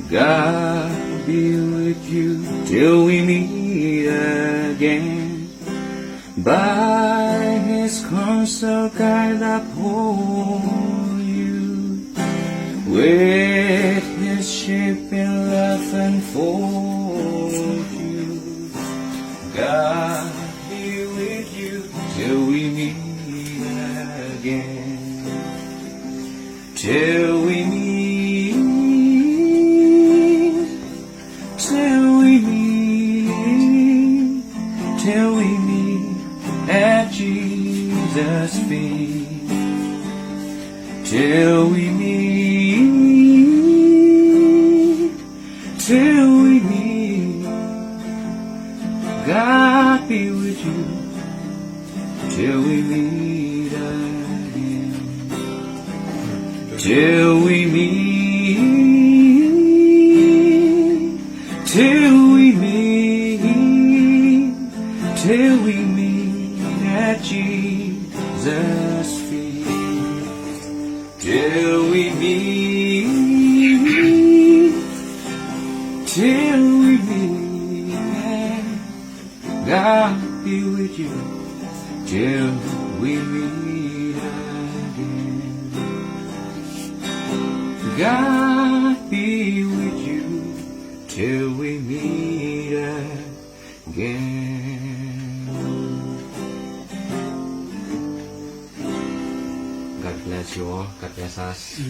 God be with you till we meet again. By His counsel guide uphold you. With His shaping love unfold you. God be with you till we meet again. Till we meet. Till we meet at Jesus' feet. Till we meet. Till we meet. God be with you till we meet again. Till we meet. Till we meet. Till we meet at Jesus' feet. Till we meet. Till we meet. God be with you till we meet again. God be with you till we meet again. God bless you all. God bless us.